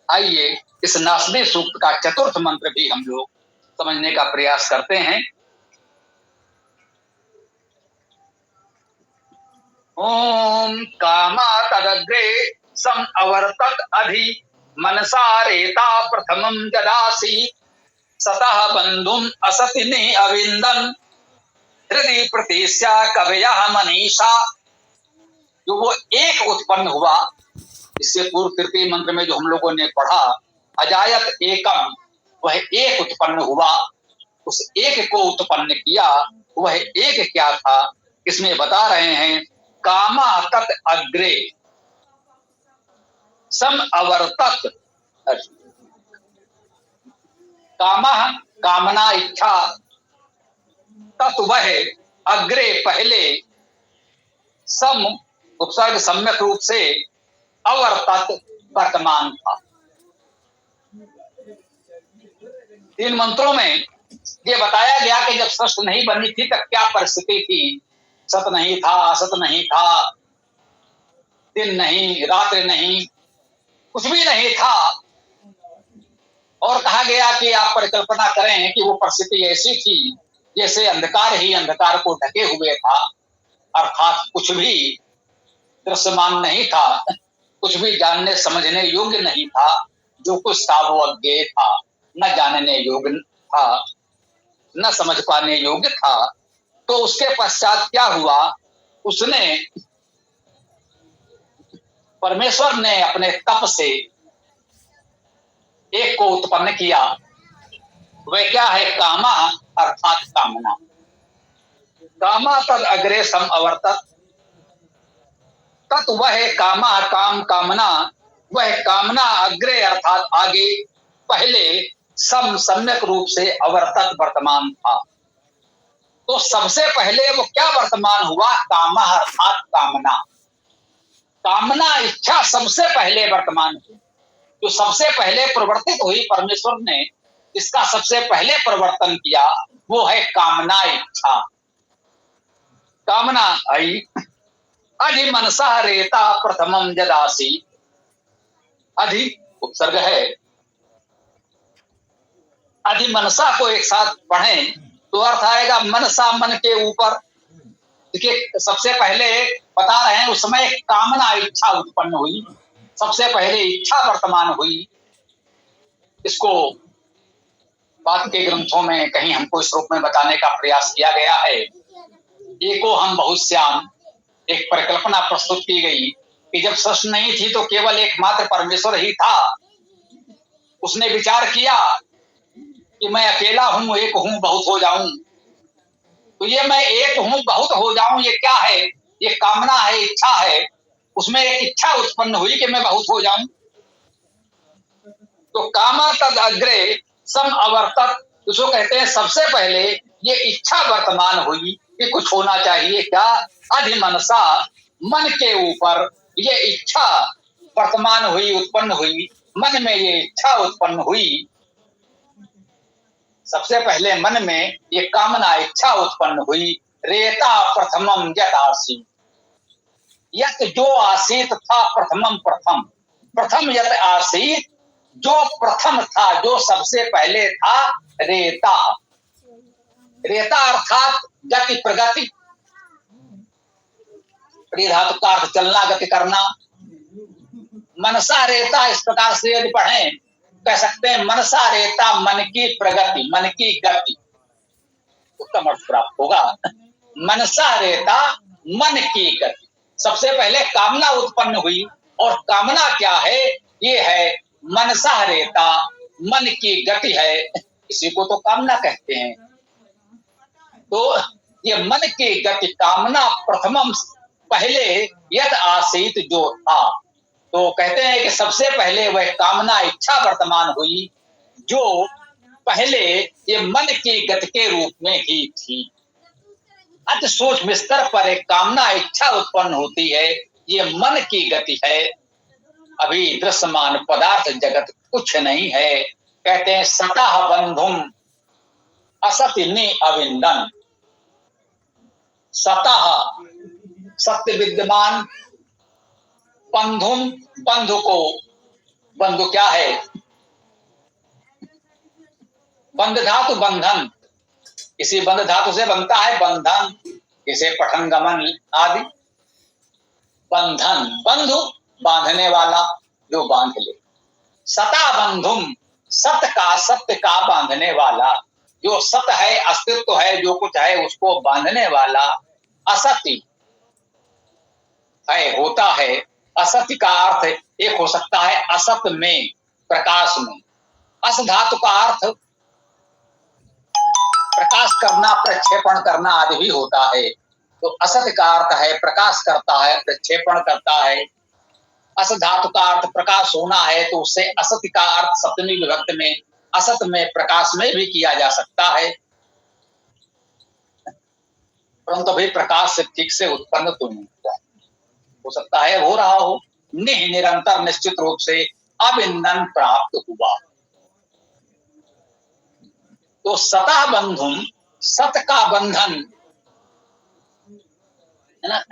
आइए इस नासदी सूक्त का चतुर्थ मंत्र भी हम लोग समझने का प्रयास करते हैं। ओम कामा तदग्रे सम अवर्तत अधि मनसा रेता प्रथमं जदासी सतः बंधुम असति ने अविंदन हृदय प्रतीस्या कवयः मनीषा। जो वो एक उत्पन्न हुआ, इससे पूर्व तृतीय मंत्र में जो हम लोगों ने पढ़ा अजायत एकम, वह एक उत्पन्न हुआ, उस एक को उत्पन्न किया। वह एक क्या था, इसमें बता रहे हैं कामा तत् अग्रे सम अवर्तत। कामा कामना इच्छा, तत् वह अग्रे पहले, सम उपसर्ग सम्यक रूप से, अवर्तत वर्तमान था। तीन मंत्रों में ये बताया गया कि जब सृष्टि नहीं बनी थी तब क्या परिस्थिति थी। सत नहीं था, असत नहीं था, दिन नहीं, रात्रि नहीं, कुछ भी नहीं था। और कहा गया कि आप परिकल्पना करें कि वो परिस्थिति ऐसी थी जैसे अंधकार ही अंधकार को ढके हुए था, अर्थात कुछ भी दृश्यमान नहीं था, कुछ भी जानने समझने योग्य नहीं था। जो कुछ था वो अज्ञेय था, न जानने योग्य था, न समझ पाने योग्य था। तो उसके पश्चात क्या हुआ, उसने, परमेश्वर ने अपने तप से एक को उत्पन्न किया। वह क्या है, कामा अर्थात कामना। कामा तद अग्रे सम अवर्तत, तत् वह कामा काम कामना, वह कामना अग्रे अर्थात आगे, पहले, सम सम्यक रूप से, अवर्तत वर्तमान था। तो सबसे पहले वो क्या वर्तमान हुआ, कामा अर्थात कामना। कामना इच्छा सबसे पहले वर्तमान हुई। जो सबसे पहले प्रवर्तित हुई, परमेश्वर ने इसका सबसे पहले प्रवर्तन किया, वो है कामना इच्छा। कामना आई अधि मनसा रेता प्रथमम जदासी। अधि उपसर्ग है, अधि मनसा को एक साथ पढ़ें तो अर्थ आएगा मनसा, मन के ऊपर। देखिए सबसे पहले बता रहे हैं उस समय कामना इच्छा उत्पन्न हुई, सबसे पहले इच्छा वर्तमान हुई। इसको बात के ग्रंथों में कहीं हमको इस रूप में बताने का प्रयास किया गया है। एको हम बहुश्याम, एक परिकल्पना प्रस्तुत की गई कि जब सृष्टि नहीं थी तो केवल एकमात्र परमेश्वर ही था। उसने विचार किया कि मैं अकेला हूं, एक हूं, बहुत हो जाऊं। तो ये मैं एक हूं, बहुत हो जाऊं, ये क्या है, ये कामना है, इच्छा है। उसमें एक इच्छा उत्पन्न हुई कि मैं बहुत हो जाऊं। तो कामा तद अग्रे सम अवर्तत, उसको कहते हैं सबसे पहले ये इच्छा वर्तमान हुई कि कुछ होना चाहिए। क्या, अधिमनसा, मन के ऊपर ये इच्छा वर्तमान हुई, उत्पन्न हुई। मन में ये इच्छा उत्पन्न हुई, सबसे पहले मन में ये कामना इच्छा उत्पन्न हुई। रेता प्रथमम यत आसीत, यत जो आसीत था, प्रथमम प्रथम, प्रथम यत आसीत, जो प्रथम था, जो सबसे पहले था, रेता। रेता अर्थात गति, प्रगति, धातु का अर्थ चलना, गति करना। मनसा रेता, इस प्रकार से यदि पढ़ें कह सकते हैं मनसा रेता, मन की प्रगति, मन की गति, उत्तम अर्थ प्राप्त होगा। मनसा रेता, मन की गति। सबसे पहले कामना उत्पन्न हुई, और कामना क्या है, ये है मनसा रेता, मन की गति है, इसी को तो कामना कहते हैं। तो ये मन की गति, कामना प्रथमम, पहले, यद आसीत, जो था। तो कहते हैं कि सबसे पहले वह कामना इच्छा वर्तमान हुई, जो पहले ये मन की गति के रूप में ही थी। अति सूक्ष्म स्तर पर एक कामना इच्छा उत्पन्न होती है, ये मन की गति है। अभी दृश्यमान पदार्थ जगत कुछ नहीं है। कहते हैं सतः बंधुम असति नि अविंदन। सतः सत्य विद्यमान, बंधुम बंधु को, बंधु क्या है? बंध धातु बंधन, इसी बंध धातु से बनता है बंधन, इसे पठन गमन आदि। बंधन, बंधु बांधने वाला, जो बांध ले। सता बंधुम, सत का, सत्य का बांधने वाला, जो सत है, अस्तित्व है, जो कुछ है उसको बांधने वाला। असति है, होता है। असत्य का अर्थ एक हो सकता है असत में, प्रकाश में। अस धातु का अर्थ प्रकाश करना, प्रक्षेपण करना आदि भी होता है। तो असत का अर्थ है प्रकाश करता है, प्रक्षेपण करता है। अस धातु का अर्थ प्रकाश होना है, तो उससे असत का अर्थ सप्तमी विभक्ति में असत में, प्रकाश में भी किया जा सकता है, परंतु अभी प्रकाश से ठीक से उत्पन्न तो नहीं हुआ। हो सकता है हो रहा हो। निरंतर निश्चित रूप से अबिंदन प्राप्त हुआ। तो सता बंधुम, सत का बंधन है ना,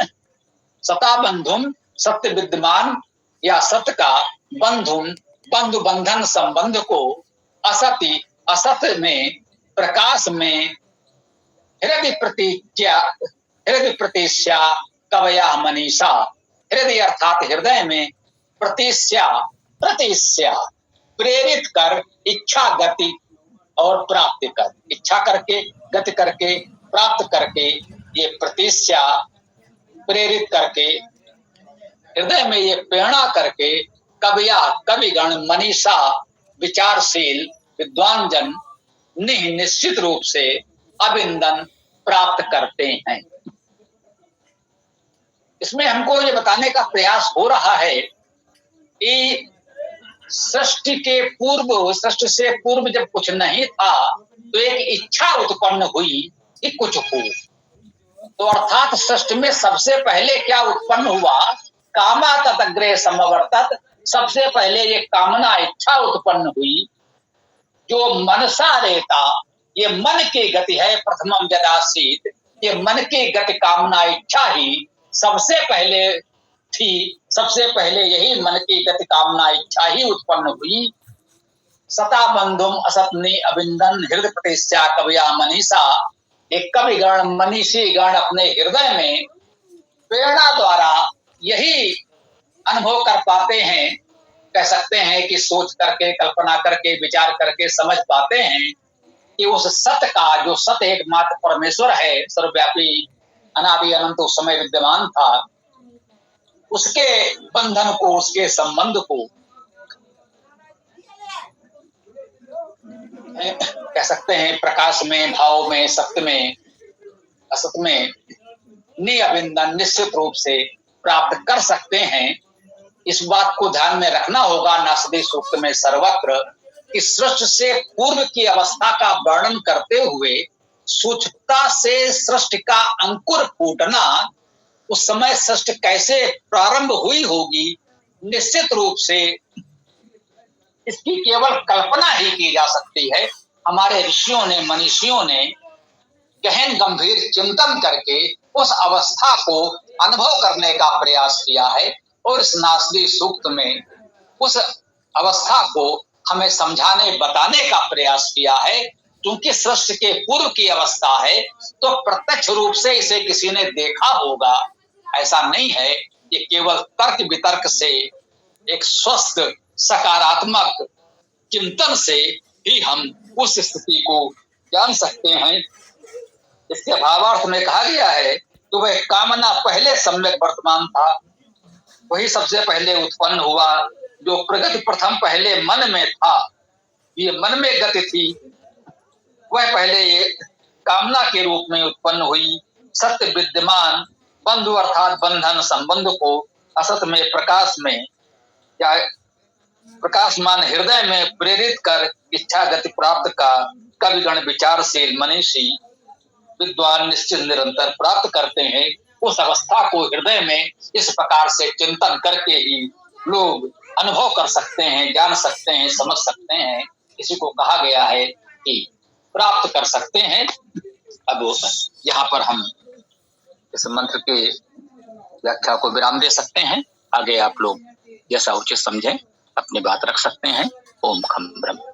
सता बंधुम सत्य विद्यमान या सत का, बंधुम बंधु बंधन संबंध को, असति असत में, प्रकाश में, हृदय प्रतीक्षा, हृदय प्रतीक्षा कवया मनीषा, हृदय अर्थात हृदय में, प्रतीक्षा प्रतीक्षा प्रेरित कर, इच्छा गति और प्राप्ति कर, इच्छा करके, गति करके, प्राप्त करके, ये प्रतीक्षा प्रेरित करके, हृदय में ये प्रेरणा करके, कविया कविगण, मनीषा विचारशील विद्वान जन, निश्चित रूप से अबिंदन प्राप्त करते हैं। इसमें हमको ये बताने का प्रयास हो रहा है कि सृष्टि के पूर्व, सृष्टि से पूर्व जब कुछ नहीं था, तो एक इच्छा उत्पन्न हुई कि कुछ हो। तो अर्थात सृष्टि में सबसे पहले क्या उत्पन्न हुआ? कामा तदग्रे समवर्तत, सबसे पहले ये कामना, इच्छा उत्पन्न हुई, जो मनसा रेता, ये मन की गति है। प्रथमम यदासीत, ये मन की गति, कामना, इच्छा ही सबसे पहले थी। सबसे पहले यही मन की गति, कामना, इच्छा ही उत्पन्न हुई। सता बंधुम असपनी अबिंदन हृदय प्रतिष्ठा कविया मनीषा, एक कविगण, मनीषी गण अपने हृदय में प्रेरणा द्वारा यही अनुभव कर पाते हैं। कह सकते हैं कि सोच करके, कल्पना करके, विचार करके समझ पाते हैं कि उस सत्य का, जो सत्य एकमात्र परमेश्वर है, सर्वव्यापी अनादि अनंत उस समय विद्यमान था, उसके बंधन को, उसके संबंध को कह सकते हैं प्रकाश में, भाव में, सत्य में, असत में निअबिंदन निश्चित रूप से प्राप्त कर सकते हैं। इस बात को ध्यान में रखना होगा नासदी सूक्त में सर्वत्र कि सृष्टि से पूर्व की अवस्था का वर्णन करते हुए सूक्ष्मता से सृष्टि का अंकुर फूटना, उस समय सृष्टि कैसे प्रारंभ हुई होगी, निश्चित रूप से इसकी केवल कल्पना ही की जा सकती है। हमारे ऋषियों ने, मनीषियों ने गहन गंभीर चिंतन करके उस अवस्था को अनुभव करने का प्रयास किया है और इस नासदी सूक्त में उस अवस्था को हमें समझाने, बताने का प्रयास किया है। क्योंकि सृष्टि के पूर्व की अवस्था है, तो प्रत्यक्ष रूप से इसे किसी ने देखा होगा, ऐसा नहीं है। ये केवल तर्क वितर्क से, एक स्वस्थ सकारात्मक चिंतन से ही हम उस स्थिति को जान सकते हैं। इसके भावार्थ में कहा गया है कि वह कामना पहले सम्यक वर्तमान था, वही सबसे पहले उत्पन्न हुआ। जो प्रगति प्रथम पहले मन में था, ये मन में गति थी, वह पहले ये कामना के रूप में उत्पन्न हुई। सत्य विद्यमान बंधु अर्थात बंधन संबंध को असत में, प्रकाश में या प्रकाशमान हृदय में प्रेरित कर इच्छा गति प्राप्त का कविगण, विचारशील, मनीषी, विद्वान निश्चित निरंतर प्राप्त करते हैं। उस अवस्था को हृदय में इस प्रकार से चिंतन करके ही लोग अनुभव कर सकते हैं, जान सकते हैं, समझ सकते हैं। इसी को कहा गया है कि प्राप्त कर सकते हैं। अब यहाँ पर हम इस मंत्र के व्याख्या को विराम दे सकते हैं। आगे आप लोग जैसा उचित समझें अपनी बात रख सकते हैं। ओम खम ब्रह्म।